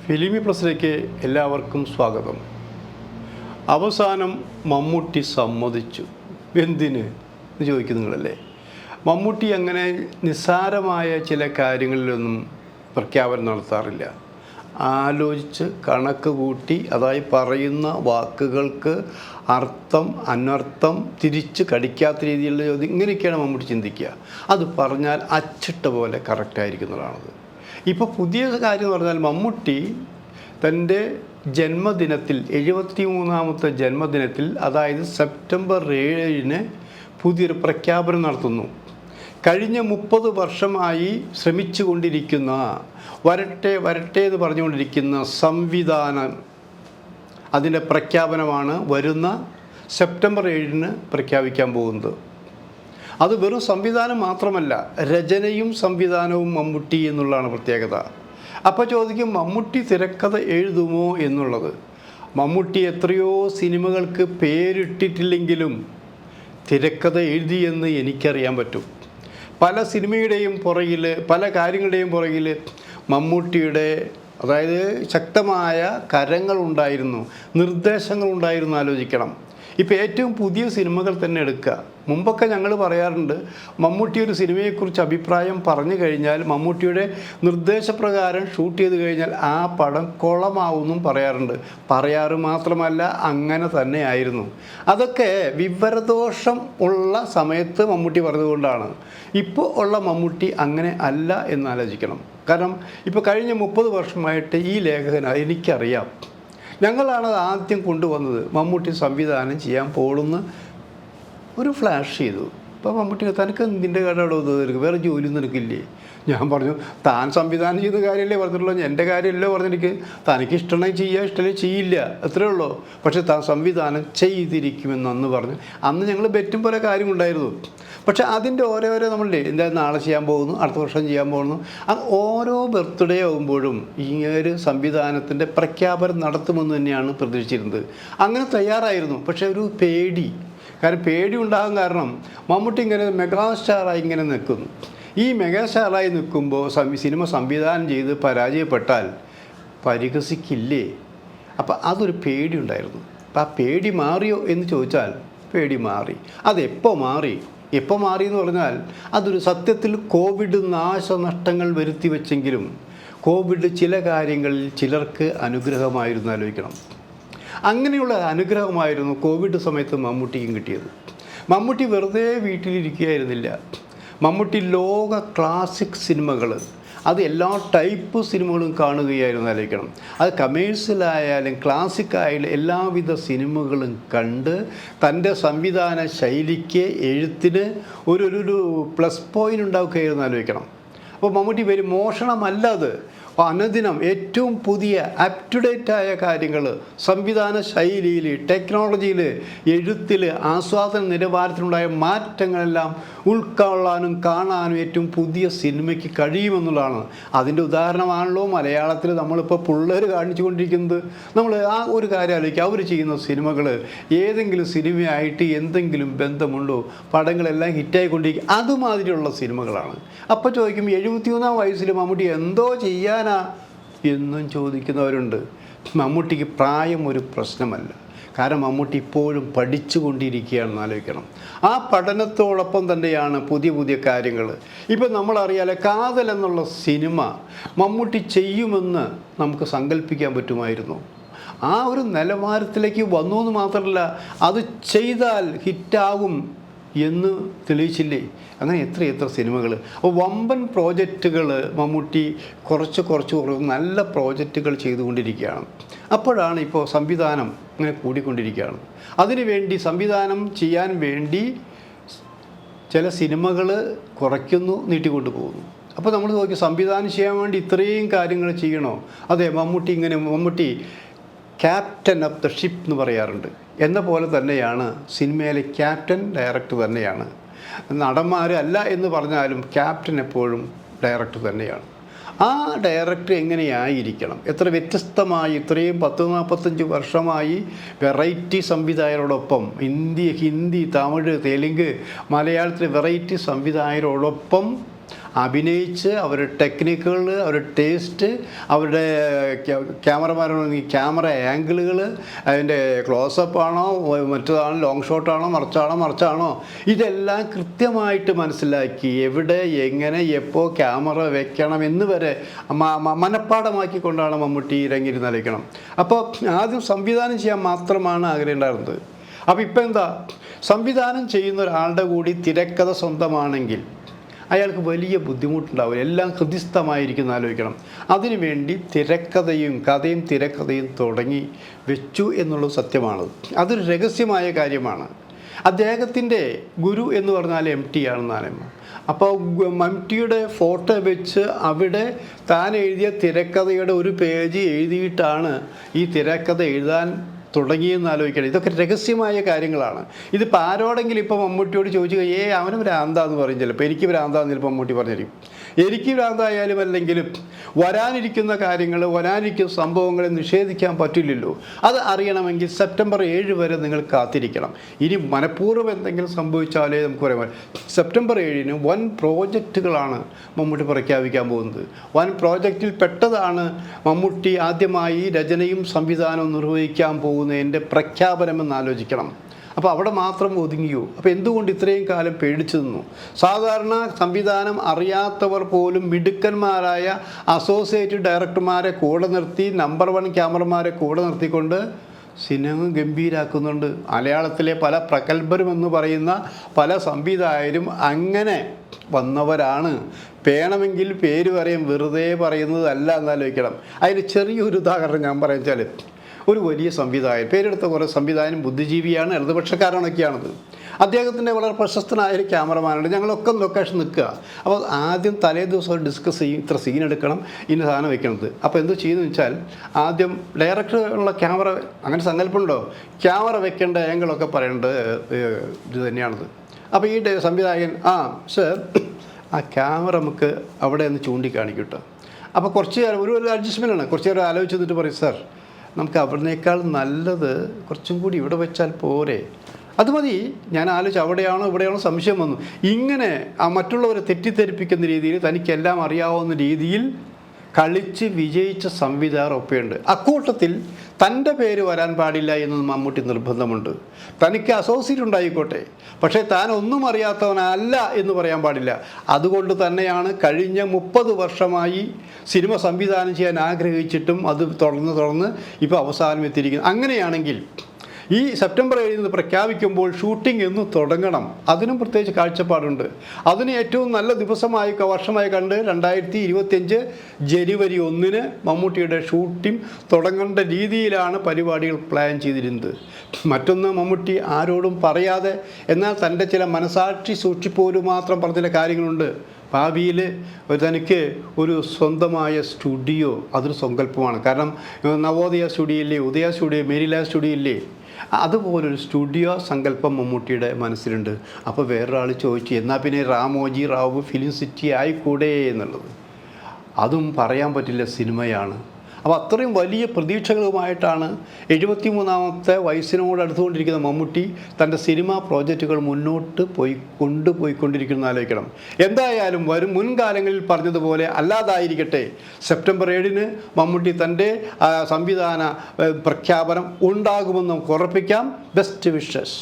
ഫിലിമി പ്ലസിലേക്ക് എല്ലാവർക്കും സ്വാഗതം. അവസാനം മമ്മൂട്ടി സമ്മതിച്ചു. എന്തിന് എന്ന് ചോദിക്കും നിങ്ങളല്ലേ. മമ്മൂട്ടി അങ്ങനെ നിസ്സാരമായ ചില കാര്യങ്ങളിലൊന്നും പ്രഖ്യാപനം നടത്താറില്ല. ആലോചിച്ച് കണക്ക് കൂട്ടി, അതായത് പറയുന്ന വാക്കുകൾക്ക് അർത്ഥം അനർത്ഥം തിരിച്ച് കടിക്കാത്ത രീതിയിലുള്ള ചോദ്യം, ഇങ്ങനെയൊക്കെയാണ് മമ്മൂട്ടി ചിന്തിക്കുക. അത് പറഞ്ഞാൽ അച്ചിട്ട പോലെ കറക്റ്റായിരിക്കുന്നതാണത്. ഇപ്പോൾ പുതിയ കാര്യം എന്ന് പറഞ്ഞാൽ മമ്മൂട്ടി തൻ്റെ ജന്മദിനത്തിൽ 73ാമത്തെ ജന്മദിനത്തിൽ, അതായത് സെപ്റ്റംബർ 7-ന് പുതിയൊരു പ്രഖ്യാപനം നടത്തുന്നു. കഴിഞ്ഞ 30 വർഷമായി ശ്രമിച്ചു കൊണ്ടിരിക്കുന്ന വരട്ടെ വരട്ടെ എന്ന് പറഞ്ഞുകൊണ്ടിരിക്കുന്ന സംവിധാനം, അതിൻ്റെ പ്രഖ്യാപനമാണ് വരുന്ന സെപ്റ്റംബർ 7-ന് പ്രഖ്യാപിക്കാൻ പോകുന്നത്. അത് വെറും സംവിധാനം മാത്രമല്ല, രചനയും സംവിധാനവും മമ്മൂട്ടി എന്നുള്ളതാണ് പ്രത്യേകത. അപ്പോൾ ചോദിക്കും, മമ്മൂട്ടി തിരക്കഥ എഴുതുമോ എന്നുള്ളത്. മമ്മൂട്ടി എത്രയോ സിനിമകൾക്ക് പേരിട്ടിട്ടില്ലെങ്കിലും തിരക്കഥ എഴുതിയെന്ന് എനിക്കറിയാൻ പറ്റും. പല സിനിമയുടെയും പുറകിൽ, പല കാര്യങ്ങളുടെയും പുറകിൽ മമ്മൂട്ടിയുടെ, അതായത് ശക്തമായ കരങ്ങളുണ്ടായിരുന്നു, നിർദ്ദേശങ്ങളുണ്ടായിരുന്നു. ആലോചിക്കണം. ഇപ്പോൾ ഏറ്റവും പുതിയ സിനിമകൾ തന്നെ എടുക്കുക. മുമ്പൊക്കെ ഞങ്ങൾ പറയാറുണ്ട്, മമ്മൂട്ടി ഒരു സിനിമയെക്കുറിച്ച് അഭിപ്രായം പറഞ്ഞു കഴിഞ്ഞാൽ മമ്മൂട്ടിയുടെ നിർദ്ദേശപ്രകാരം ഷൂട്ട് ചെയ്ത് കഴിഞ്ഞാൽ ആ പടം കുളമാവുമെന്നും പറയാറ് മാത്രമല്ല, അങ്ങനെ തന്നെ ആയിരുന്നു. അതൊക്കെ വിവരദോഷം ഉള്ള സമയത്ത് മമ്മൂട്ടി പറഞ്ഞതുകൊണ്ടാണ്. ഇപ്പോൾ ഉള്ള മമ്മൂട്ടി അങ്ങനെ അല്ല എന്നാലോചിക്കണം. കാരണം ഇപ്പോൾ കഴിഞ്ഞ 30 വർഷമായിട്ട് ഈ ലേഖകന് എനിക്കറിയാം. ഞങ്ങളാണ് ആദ്യം കൊണ്ടുവന്നത്. മമ്മൂട്ടി സംവിധാനം ചെയ്യാൻ പോകുന്ന ഒരു ഫ്ലാഷ് ചെയ്തു. അപ്പോൾ മമ്മൂട്ടി, തനിക്ക് നിൻ്റെ കടയുടെ നിനക്ക് വേറെ ജോലിയൊന്നും നിനക്കില്ലേ? ഞാൻ പറഞ്ഞു, താൻ സംവിധാനം ചെയ്ത കാര്യമല്ലേ പറഞ്ഞിട്ടുള്ളൂ, എൻ്റെ കാര്യമല്ലോ പറഞ്ഞെനിക്ക്. തനിക്ക് ഇഷ്ടമുണ്ടെങ്കിൽ ചെയ്യുക, ഇഷ്ടമല്ലെങ്കിൽ ചെയ്യില്ല, അത്രേ ഉള്ളൂ. പക്ഷേ താൻ സംവിധാനം ചെയ്തിരിക്കുമെന്ന് അന്ന് പറഞ്ഞു. അന്ന് ഞങ്ങൾ ബെറ്റും പോലെ കാര്യമുണ്ടായിരുന്നു. പക്ഷേ അതിൻ്റെ ഓരോരോ നമ്മളുടെ എന്താ നാളെ ചെയ്യാൻ പോകുന്നു, അടുത്ത വർഷം ചെയ്യാൻ പോകുന്നു, അത് ഓരോ ബർത്ത്ഡേ ആകുമ്പോഴും ഈ ഒരു സംവിധാനത്തിൻ്റെ പ്രഖ്യാപനം നടത്തുമെന്ന് തന്നെയാണ് പ്രതീക്ഷിച്ചിരുന്നത്. അങ്ങനെ തയ്യാറായിരുന്നു. പക്ഷേ ഒരു പേടി, കാരണം പേടി ഉണ്ടാകാൻ കാരണം മമ്മൂട്ടി ഇങ്ങനെ മെഗാസ്റ്റാറായി ഇങ്ങനെ നിൽക്കുന്നു. ഈ മെഗാസ്റ്റാറായി നിൽക്കുമ്പോൾ സിനിമ സംവിധാനം ചെയ്ത് പരാജയപ്പെട്ടാൽ പരിഹസിക്കില്ലേ? അപ്പം അതൊരു പേടി ഉണ്ടായിരുന്നു. അപ്പം ആ പേടി മാറിയോ എന്ന് ചോദിച്ചാൽ പേടി മാറി. അതെപ്പോൾ മാറി? എപ്പോൾ മാറി എന്ന് പറഞ്ഞാൽ, അതൊരു സത്യത്തിൽ കോവിഡ് നാശനഷ്ടങ്ങൾ വരുത്തി വെച്ചെങ്കിലും കോവിഡ് ചില കാര്യങ്ങളിൽ ചിലർക്ക് അനുഗ്രഹമായിരുന്നു. ആലോചിക്കണം. അങ്ങനെയുള്ള അനുഗ്രഹമായിരുന്നു കോവിഡ് സമയത്ത് മമ്മൂട്ടിക്കും കിട്ടിയത്. മമ്മൂട്ടി വെറുതെ വീട്ടിലിരിക്കുകയായിരുന്നില്ല. മമ്മൂട്ടി ലോക ക്ലാസിക് സിനിമകൾ, അത് എല്ലാ ടൈപ്പ് സിനിമകളും കാണുകയായിരുന്നു. ആലോചിക്കണം. അത് കമേഴ്സ്യലായാലും ക്ലാസിക്കായാലും എല്ലാവിധ സിനിമകളും കണ്ട് തൻ്റെ സംവിധാന ശൈലിക്ക്, എഴുത്തിന് ഒരു പ്ലസ് പോയിൻ്റ് ഉണ്ടാക്കുകയായിരുന്നു. ആലോചിക്കണം. അപ്പോൾ മമ്മൂട്ടി മോഷണമല്ല, അത് അനുദിനം ഏറ്റവും പുതിയ അപ് ടു ഡേറ്റ് ആയ കാര്യങ്ങൾ സംവിധാന ശൈലിയിൽ, ടെക്നോളജിയിൽ, എഴുത്തിൽ, ആസ്വാദന നിലവാരത്തിലുണ്ടായ മാറ്റങ്ങളെല്ലാം ഉൾക്കൊള്ളാനും കാണാനും ഏറ്റവും പുതിയ സിനിമയ്ക്ക് കഴിയുമെന്നുള്ളതാണ്. അതിൻ്റെ ഉദാഹരണമാണല്ലോ മലയാളത്തിൽ നമ്മളിപ്പോൾ പിള്ളേർ കാണിച്ചു കൊണ്ടിരിക്കുന്നത്. നമ്മൾ ആ ഒരു കാര്യം ആലോചിക്കുക, അവർ ചെയ്യുന്ന സിനിമകൾ ഏതെങ്കിലും സിനിമയായിട്ട് എന്തെങ്കിലും ബന്ധമുണ്ടോ? പടങ്ങളെല്ലാം ഹിറ്റായിക്കൊണ്ടിരിക്കുക, അതുമാതിരിയുള്ള സിനിമകളാണ്. അപ്പോൾ ചോദിക്കും, 73ാം വയസ്സിൽ മമ്മൂട്ടി എന്തോ ചെയ്യാനാ എന്നും ചോദിക്കുന്നവരുണ്ട്. മമ്മൂട്ടിക്ക് പ്രായം ഒരു പ്രശ്നമല്ല. കാരണം മമ്മൂട്ടി ഇപ്പോഴും പഠിച്ചുകൊണ്ടിരിക്കുകയാണെന്ന് ആലോചിക്കണം. ആ പഠനത്തോടൊപ്പം തന്നെയാണ് പുതിയ പുതിയ കാര്യങ്ങൾ. ഇപ്പം നമ്മളറിയാലോ, കാതൽ എന്നുള്ള സിനിമ മമ്മൂട്ടി ചെയ്യുമെന്ന് നമുക്ക് സങ്കല്പിക്കാൻ പറ്റുമായിരുന്നു. ആ ഒരു നിലവാരത്തിലേക്ക് വന്നു എന്ന് മാത്രമല്ല, അത് ചെയ്താൽ ഹിറ്റാകും എന്ന് തെളിയിച്ചില്ലേ? അങ്ങനെ എത്ര സിനിമകൾ. അപ്പോൾ വമ്പൻ പ്രോജക്റ്റുകൾ മമ്മൂട്ടി കുറച്ച് നല്ല പ്രോജക്റ്റുകൾ ചെയ്തുകൊണ്ടിരിക്കുകയാണ്. അപ്പോഴാണ് ഇപ്പോൾ സംവിധാനം ഇങ്ങനെ കൂടിക്കൊണ്ടിരിക്കുകയാണ്. അതിനുവേണ്ടി സംവിധാനം ചെയ്യാൻ വേണ്ടി ചില സിനിമകൾ കുറയ്ക്കുന്നു, നീട്ടിക്കൊണ്ടു പോകുന്നു. അപ്പോൾ നമ്മൾ നോക്കി, സംവിധാനം ചെയ്യാൻ വേണ്ടി ഇത്രയും കാര്യങ്ങൾ ചെയ്യണോ? അതെ, Mammootty captain of the ship എന്ന് പറയാറുണ്ട്. എന്ന പോലെ തന്നെയാണ് സിനിമയിലെ ക്യാപ്റ്റൻ ഡയറക്ടർ തന്നെയാണ്. നടന്മാർ അല്ല എന്ന് പറഞ്ഞാലും ക്യാപ്റ്റൻ എപ്പോഴും ഡയറക്ടർ തന്നെയാണ്. ആ ഡയറക്ടർ എങ്ങനെയായിരിക്കണം? എത്ര വ്യത്യസ്തമായി ഇത്രയും 10-45 വർഷമായി വെറൈറ്റി സംവിധായകരോടൊപ്പം, ഹിന്ദി, തമിഴ്, തെലുങ്ക്, മലയാളത്തിലെ വെറൈറ്റി സംവിധായകരോടൊപ്പം അഭിനയിച്ച് അവരുടെ ടെക്നിക്കുകൾ, അവരുടെ ടേസ്റ്റ്, അവരുടെ ക്യാമറമാരാണെങ്കിൽ ക്യാമറ ആംഗിളുകൾ, അതിൻ്റെ ക്ലോസപ്പ് ആണോ മറ്റേതാണോ ലോങ് ഷോട്ടാണോ മറിച്ചാണോ ഇതെല്ലാം കൃത്യമായിട്ട് മനസ്സിലാക്കി എവിടെ എങ്ങനെ എപ്പോൾ ക്യാമറ വെക്കണം എന്ന് വരെ മനഃപ്പാടമാക്കിക്കൊണ്ടാണ് മമ്മൂട്ടി രംഗിരുന്ന് കളിക്കണം. അപ്പോൾ ആദ്യം സംവിധാനം ചെയ്യാൻ മാത്രമാണ് ആഗ്രഹം ഉണ്ടായിരുന്നത്. അപ്പോൾ ഇപ്പം എന്താ, സംവിധാനം ചെയ്യുന്ന ഒരാളുടെ കൂടി തിരക്കഥ സ്വന്തമാണെങ്കിൽ അയാൾക്ക് വലിയ ബുദ്ധിമുട്ടുണ്ടാവില്ല. എല്ലാം ഹൃദിസ്ഥമായിരിക്കും ആലോചിക്കണം. അതിനുവേണ്ടി കഥയും തിരക്കഥയും തുടങ്ങി വെച്ചു എന്നുള്ളത് സത്യമാണ്. അതൊരു രഹസ്യമായ കാര്യമാണ്. അദ്ദേഹത്തിൻ്റെ ഗുരു എന്ന് പറഞ്ഞാൽ MT ആണെന്നാണ്. അപ്പോൾ MTയുടെ ഫോട്ടോ വെച്ച് അവിടെ താൻ എഴുതിയ തിരക്കഥയുടെ ഒരു പേജ് എഴുതിയിട്ടാണ് ഈ തിരക്കഥ എഴുതാൻ തുടങ്ങിയെന്ന് ആലോചിക്കണം. ഇതൊക്കെ രഹസ്യമായ കാര്യങ്ങളാണ്. ഇതിപ്പോൾ ആരോടെങ്കിലും ഇപ്പോൾ മമ്മൂട്ടിയോട് ചോദിച്ചു അവന് ഭ്രാന്താന്ന് പറയും. ചിലപ്പോൾ എനിക്ക് ഭ്രാന്താന്ന് ചിലപ്പോൾ മമ്മൂട്ടി പറഞ്ഞിരിക്കും. എനിക്ക് ഭ്രാന്തായാലും അല്ലെങ്കിലും വരാനിരിക്കുന്ന കാര്യങ്ങൾ, വരാനിരിക്കുന്ന സംഭവങ്ങളെ നിഷേധിക്കാൻ പറ്റില്ലല്ലോ. അത് അറിയണമെങ്കിൽ സെപ്റ്റംബർ 7 വരെ നിങ്ങൾ കാത്തിരിക്കണം. ഇനി മനഃപൂർവ്വം എന്തെങ്കിലും സംഭവിച്ചാലേ നമുക്ക് പറയാൻ. സെപ്റ്റംബർ 7 വൻ പ്രോജക്റ്റുകളാണ് മമ്മൂട്ടി പ്രഖ്യാപിക്കാൻ പോകുന്നത്. വൻ പ്രോജക്റ്റിൽ പെട്ടതാണ് മമ്മൂട്ടി ആദ്യമായി രചനയും സംവിധാനവും നിർവഹിക്കാൻ പോകുന്നതിൻ്റെ പ്രഖ്യാപനമെന്ന് ആലോചിക്കണം. അപ്പോൾ അവിടെ മാത്രം ഒതുങ്ങിയോ? അപ്പോൾ എന്തുകൊണ്ട് ഇത്രയും കാലം പേടിച്ചു നിന്നു? സാധാരണ സംവിധാനം അറിയാത്തവർ പോലും മിടുക്കന്മാരായ അസോസിയേറ്റ് ഡയറക്ടർമാരെ കൂടെ നിർത്തി, നമ്പർ 1 ക്യാമറമാരെ കൂടെ നിർത്തിക്കൊണ്ട് സിനിമ ഗംഭീരാക്കുന്നുണ്ട്. മലയാളത്തിലെ പല പ്രഗത്ഭരുമെന്ന് പറയുന്ന പല സംവിധായകരും അങ്ങനെ വന്നവരാണ്. വേണമെങ്കിൽ പേര് പറയും, വെറുതെ പറയുന്നതല്ല എന്നാലോചിക്കണം. അതിന് ചെറിയൊരു ഉദാഹരണം ഞാൻ പറയാൻ, ഒരു വലിയ സംവിധായകൻ, പേരെടുത്ത കുറേ സംവിധായകൻ ബുദ്ധിജീവിയാണ്, ഇടതുപക്ഷക്കാരനൊക്കെയാണത്. അദ്ദേഹത്തിൻ്റെ വളരെ പ്രശസ്തനായ ഒരു ക്യാമറമാനുണ്ട്. ഞങ്ങളൊക്കെ ലൊക്കേഷൻ നിൽക്കുക. അപ്പോൾ ആദ്യം തലേ ദിവസം ഡിസ്കസ് ചെയ്യും, ഇത്ര സീൻ എടുക്കണം, ഇന്ന സാധനം വെക്കണത്. അപ്പോൾ എന്ത് ചെയ്യുന്നത് വെച്ചാൽ ആദ്യം ഡയറക്ടറുള്ള ക്യാമറ, അങ്ങനെ സങ്കല്പമുണ്ടോ, ക്യാമറ വെക്കേണ്ട ആംഗിളൊക്കെ പറയേണ്ടത് ഇത് തന്നെയാണത്. അപ്പോൾ ഈ സംവിധായകൻ സർ ആ ക്യാമറ നമുക്ക് അവിടെ ഒന്ന് ചൂണ്ടിക്കാണിക്കട്ടോ. അപ്പോൾ കുറച്ച് നേരം ഒരു അഡ്ജസ്റ്റ്മെൻ്റാണ്. കുറച്ച് നേരം ആലോചിച്ച് നിന്നിട്ട് പറയും, സർ നമുക്ക് അവിടേക്കാൾ നല്ലത് കുറച്ചും കൂടി ഇവിടെ വെച്ചാൽ പോരെ, അത് മതി, ഞാൻ ആലോചിച്ച് അവിടെയാണോ ഇവിടെയാണോ സംശയം വന്നു. ഇങ്ങനെ മറ്റുള്ളവരെ തെറ്റിദ്ധരിപ്പിക്കുന്ന രീതിയിൽ തനിക്കെല്ലാം അറിയാവുന്ന രീതിയിൽ കളിച്ച് വിജയിച്ച സംവിധായകർ ഒപ്പമുണ്ട്. അക്കൂട്ടത്തിൽ തൻ്റെ പേര് വരാൻ പാടില്ല എന്ന് മമ്മൂട്ടി നിർബന്ധമുണ്ട്. തനിക്ക് അസോസിയേറ്റ് ഉണ്ടായിക്കോട്ടെ, പക്ഷേ താൻ ഒന്നും അറിയാത്തവനല്ല എന്ന് പറയാൻ പാടില്ല. അതുകൊണ്ട് തന്നെയാണ് കഴിഞ്ഞ 30 വർഷമായി സിനിമ സംവിധാനം ചെയ്യാൻ ആഗ്രഹിച്ചിട്ടും അത് തുടർന്ന് ഇപ്പോൾ അവസാനം എത്തിയിരിക്കുന്നത്. അങ്ങനെയാണെങ്കിൽ ഈ സെപ്റ്റംബർ 7 പ്രഖ്യാപിക്കുമ്പോൾ ഷൂട്ടിംഗ് എന്ന് തുടങ്ങണം. അതിനും പ്രത്യേകിച്ച് കാഴ്ചപ്പാടുണ്ട്. അതിന് ഏറ്റവും നല്ല വർഷമായി കണ്ട് 2025 ജനുവരി 1 മമ്മൂട്ടിയുടെ ഷൂട്ടിംഗ് തുടങ്ങേണ്ട രീതിയിലാണ് പരിപാടികൾ പ്ലാൻ ചെയ്തിരുന്നത്. മറ്റൊന്ന്, മമ്മൂട്ടി ആരോടും പറയാതെ എന്നാൽ തൻ്റെ ചില മനസാക്ഷി സൂക്ഷിപ്പോലും മാത്രം പറഞ്ഞ ചില കാര്യങ്ങളുണ്ട്. ഭാവിയിൽ തനിക്ക് ഒരു സ്വന്തമായ സ്റ്റുഡിയോ, അതൊരു സങ്കല്പമാണ്. കാരണം നവോദയ സ്റ്റുഡിയോ ഇല്ലേ, ഉദയ സ്റ്റുഡിയോ, മേരിലാ സ്റ്റുഡിയോ ഇല്ലേ, അതുപോലൊരു സ്റ്റുഡിയോ സങ്കല്പം മമ്മൂട്ടിയുടെ മനസ്സിലുണ്ട്. അപ്പോൾ വേറൊരാൾ ചോദിച്ചു, എന്നാൽ പിന്നെ രാമോജി റാവു ഫിലിം സിറ്റി ആയിക്കൂടെ എന്നുള്ളത്. അതും പറയാൻ പറ്റില്ല, സിനിമയാണ്. അപ്പോൾ അത്രയും വലിയ പ്രതീക്ഷകളുമായിട്ടാണ് 73ാമത്തെ വയസ്സിനോട് അടുത്തുകൊണ്ടിരിക്കുന്ന മമ്മൂട്ടി തൻ്റെ സിനിമാ പ്രോജക്റ്റുകൾ മുന്നോട്ട് കൊണ്ടുപോയിക്കൊണ്ടിരിക്കുന്ന ആലോചിക്കണം. എന്തായാലും മുൻകാലങ്ങളിൽ പറഞ്ഞതുപോലെ അല്ലാതായിരിക്കട്ടെ. സെപ്റ്റംബർ 7 മമ്മൂട്ടി തൻ്റെ സംവിധാന പ്രഖ്യാപനം ഉണ്ടാകുമെന്ന് നമുക്ക് ഉറപ്പിക്കാം. Best wishes.